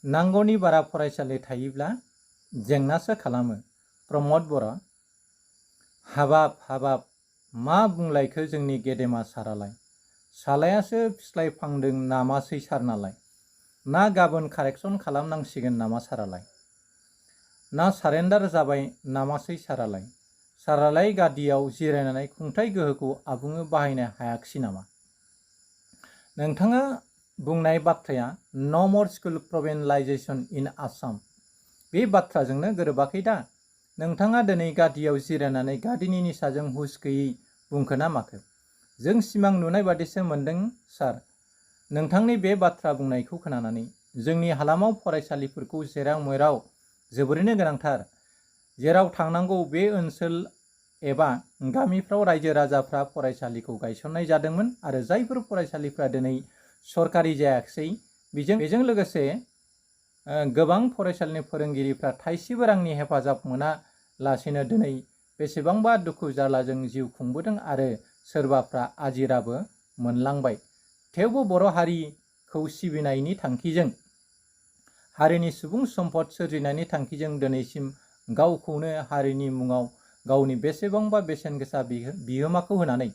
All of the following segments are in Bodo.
नांगौनि बारा फरायसालि थायोब्ला जेंनासो खालामो। प्रमद बर'। हाबाब मा बुंलायखो जोंनि गेदेमा सारालाय, सालायासो फिस्लायफांदों नामासै सारनालाय, ना गाबोन कारेक्सन खालामनांसिगोन नामा सारालाय, ना सारेन्डार जाबाय नामासै सारालाय, सारालाय गादियाव जिरायनानै खुंथाइ गोहोखौ आबुङै बाहायनो हायाखिसै नामा? नोंथाङा बुंनाय बाथ्राया न' मर स्कुल प्रभिन्सियेलाइजेसन इन आसाम, बे बाथ्राजोंनो गोरोबाखै दा? नोंथाङा दिनै गादियाव जिरायनानै गादिनि निसाजों हुस गैयै बुंखो ना माखो? जों सिमां नुनाय बादिसो मोनदों सार। नोंथांनि बे बाथ्रा बुंनायखौ खोनानानै जोंनि हालामाव फरायसालिफोरखौ जेराव मेराव जोबोरैनो गोनांथार। जेराव थांनांगौ बे ओनसोल एबा गामिफ्राव रायजो राजाफ्रा फरायसालिखौ गायसननाय जादोंमोन आरो जायफोर फरायसालिफ्रा दिनै सरकारि जायाखिसै बेजों लोगोसे गोबां फरायसालिनि फोरोंगिरिफ्रा थाइसेबो रांनि हेफाजाब मोनालासेनो दिनै बेसेबांबा दुखु जारलाजों जिउ खुंबोदों आरो सोरबाफ्रा आजिराबो मोनलांबाय। थेवबो बर' हारिखौ सिबिनायनि थांखिजों, हारिनि सुबुं सम्पद सोरजिनायनि थांखिजों दिनैसिम गावखौनो हारिनि मुङाव गावनि बेसेबांबा बेसेन गोसा बिहोमाखौ होनानै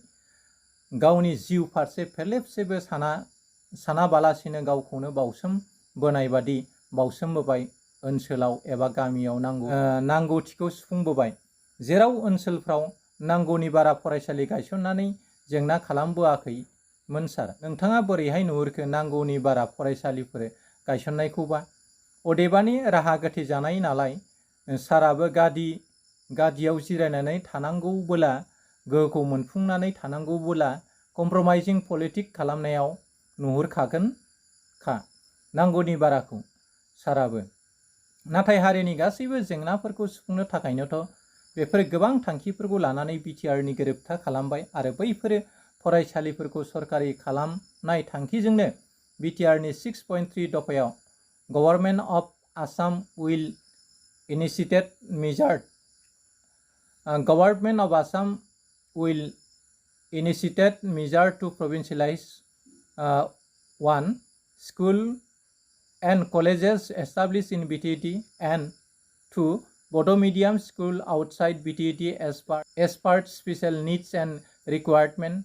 गावनि जिउ फारसे फेरलेबसेबो सानाबालासिनो गावखौनो बावसोमबोनाय बादि बावसोमबोबाय। ओनसोलाव एबा गामियाव नांगौथिखौ सुफुंबोबाय। जेराव ओनसोलफ्राव नांगौनि बारा फरायसालि गायसननानै जेंना खालामबोआखैमोन सार। नोंथाङा बोरैहाय नुहुरखो नांगौनि बारा फरायसालिफोर गायसननायखौबा? अदेबानि राहा गोथे जानाय नालाय साराबो गादियाव जिरायनानै थानांगौबोला, गोहोखौ मोनफुंनानै थानांगौबोला कमप्रमाइजिं पलिटिक्स खालामनायाव नुहुरखागोनखा नांगौनि बाराखौ साराबो। नाथाय हारिनि गासैबो जेंनाफोरखौ सुफुंनो थाखायनोथ' बेफोर गोबां थांखिफोरखौ लानानै बिटिआरनि गोरोबथा खालामबाय आरो बैफोर फरायसालिफोरखौ सरकारि खालामनाय थांखिजोंनो बिटिआरनि 6.3 दफायाव government of Assam will initiated measures Government of Assam will initiate measures to provincialize 1. School and colleges established in BTT and 2. Bodo medium school outside BTT as per special needs and requirement.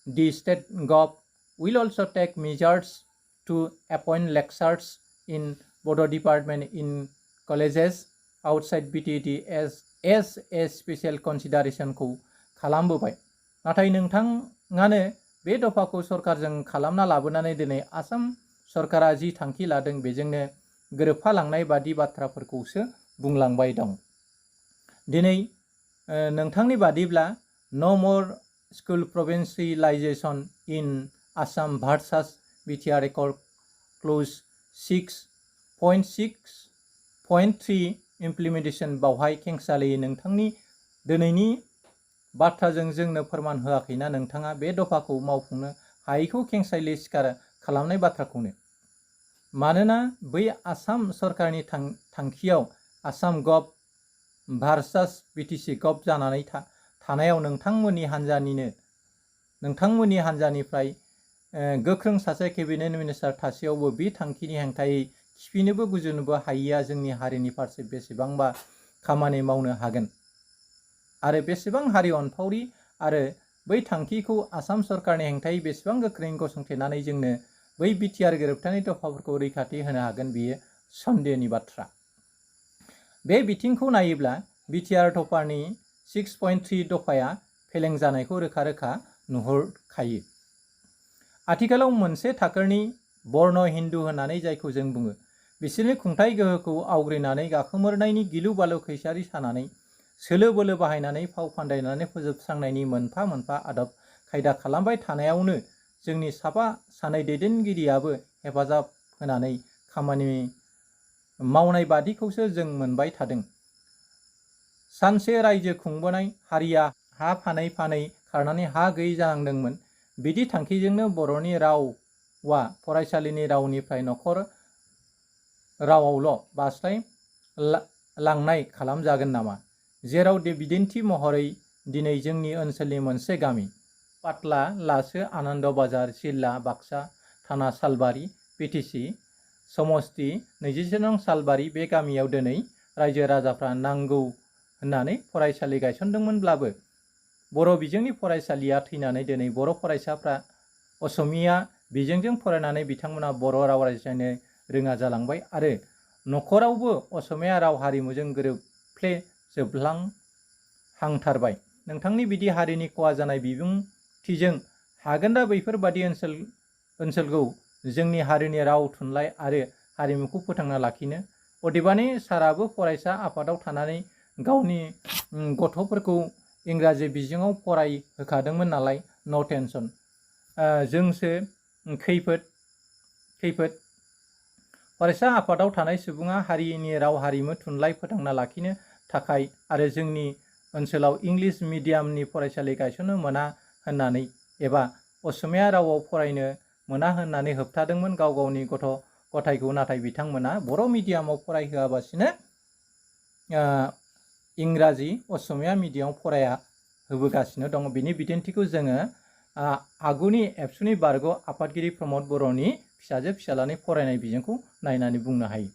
The state govt will also take measures to appoint lecturers in Bodo department in colleges outside BTT as a special consideration खौ खालामबोबाय। नाथाय नोंथाङानो बे दफाखौ सरकारजों खालामना लाबोनानै दिनै आसाम सरकारा जि थांखि लादों बेजोंनो गोरोबफालांनाय बादि बाथ्राफोरखौसो बुंलांबाय दं। दिनै नोंथांनि बादिब्ला नो मोर स्कुल प्रभिन्सियेलाइजेसन इन Assam भार्सास BTR record clause 6.6.3 implementation बावहाय खेंसालियै नोंथांनि दिनैनि बाथ्राजों जोंनो फोरमान होआखैना नोंथाङा बे दफाखौ मावफुंनो हायैखौ खेंसालियै स्वीकार खालामनाय बाथ्राखौनो? मानोना बै आसाम सरकारनि थांखियाव आसाम गभ भार्सास बिटिसि गभ जानानै थानायाव नोंथांमोननि हान्जानिफ्राय गोख्रों सासे केबिनेट मिनिस्टार थासेयावबो बे थांखिनि हेंथायै खिफिनोबो गुजुनोबो हायैया जोंनि हारिनि फारसे बेसेबांबा खामानि मावनो हागोन आरो बेसेबां हारि अनफावरि आरो बै थांखिखौ आसाम सरकारनि हेंथायै बेसेबां गोख्रोङै गसंथेनानै जोंनो बै बिटिआर गोरोबथानि दफाफोरखौ रैखाथि होनो हागोन बेयो सन्देहनि बाथ्रा। बे बिथिंखौ नायोब्ला बिटिआर दफानि 6.3 दफाया फेलें जानायखौ रोखा रोखा नुहुरखायो। आथिखालाव मोनसे थाखोनि बर्न हिन्दु होननानै जायखौ जों बुङो, बिसोरनि खुंथाइ गोहोखौ आवग्रिनानै गाखोमोरनायनि गिलु बालु खैसारि सानानै सोलो बोलो बाहायनानै फाव फान्दायनानै फोजोबस्रांनायनि मोनफा मोनफा आदब खायदा खालामबाय थानायावनो जोंनि साफा सानै दैदेनगिरियाबो हेफाजाब होनानै खामानि मावनाय बादिखौसो जों मोनबाय थादों। सानसे रायजो खुंबोनाय हारिया हा फानै फानै खारनानै हा गैयै जानांदोंमोन। बिदि थांखिजोंनो बर'नि रावा फरायसालिनि रावनिफ्राय नखर रावावल' बास्लायलांनाय खालामजागोन नामा? जेराव बिदिन्थि महरै दिनै जोंनि ओनसोलनि मोनसे गामि पाटला लासो आनन्द बाजार जिल्ला बाक्सा थाना सालबारि बिटिसि समस्ति 27 नं सालबारि बे गामियाव दिनै रायजो राजाफ्रा नांगौ होननानै फरायसालि गायसनदोंमोनब्लाबो बर' बिजोंनि फरायसालिया थैनानै दिनै बर' फरायसाफ्रा असमिया बिजोंजों फरायनानै बिथांमोना बर' राव रायज्लायनो रोङा जालांबाय आरो न'खरावबो असमिया राव हारिमुजों गोरोबफ्ले जोबलांहांथारबाय। नोंथांनि बिदि हारिनि खहा जानाय बिबुंथिजों हागोन दा बैफोरबादि ओनसोलखौ जोंनि हारिनि राव थुनलाइ आरो हारिमुखौ फोथांना लाखिनो? अदेबानि साराबो फरायसा आफादाव थानानै गावनि गथ'फोरखौ इंराजि बिजोङाव फरायहोखादोंमोन नालाय नो टेनसन। जोंसो खैफोद फरायसा आफादाव थानाय सुबुङा हारिनि राव हारिमु थुनलाइ फोथांना लाखिनो थाखाय आरो जोंनि ओनसोलाव इंलिश मिडियामनि फरायसालि गायसननो मोना होननानै एबा असमिया रावाव फरायनो मोना होननानै होबथादोंमोन गाव गावनि गथ' गथायखौ। नाथाय बिथांमोना बर' मिडियामाव फरायहोआबासिनो इंराजि असमिया मिडियामाव फराया होबोगासिनो दङ। बिनि बिदिन्थिखौ जोङो आगुनि एबसुनि बारग' आफादगिरि प्रमद बर'नि फिसाजो फिसालानि फरायनाय बिजोंखौ नायनानै बुंनो हायो।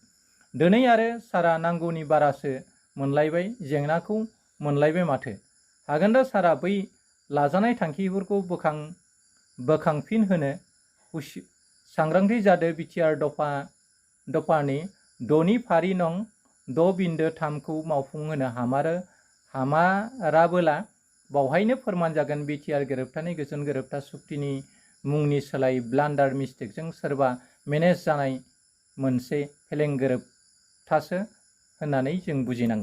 दिनै आरो सारा नांगौनि बारासो मोनलायबाय, जेंनाखौ मोनलायबाय माथो। हागोन दा सारा बै लाजानाय थांखिफोरखौ बोखांफिन होनो सांग्रांथि जादो। बिटिआर दफानि 6 फारि नं 6.3 खौ मावफुंहोनो हामाराबोला बावहायनो फोरमान जागोन बिटिआर गोरोबथानि गोजोन गोरोबथा सुक्तिनि मुंनि सोलाय ब्लान्डार मिस्टेकजों सोरबा मेनेज जानाय मोनसे फेलें गोरोबथासो होननानै जों बुजिनांगोन।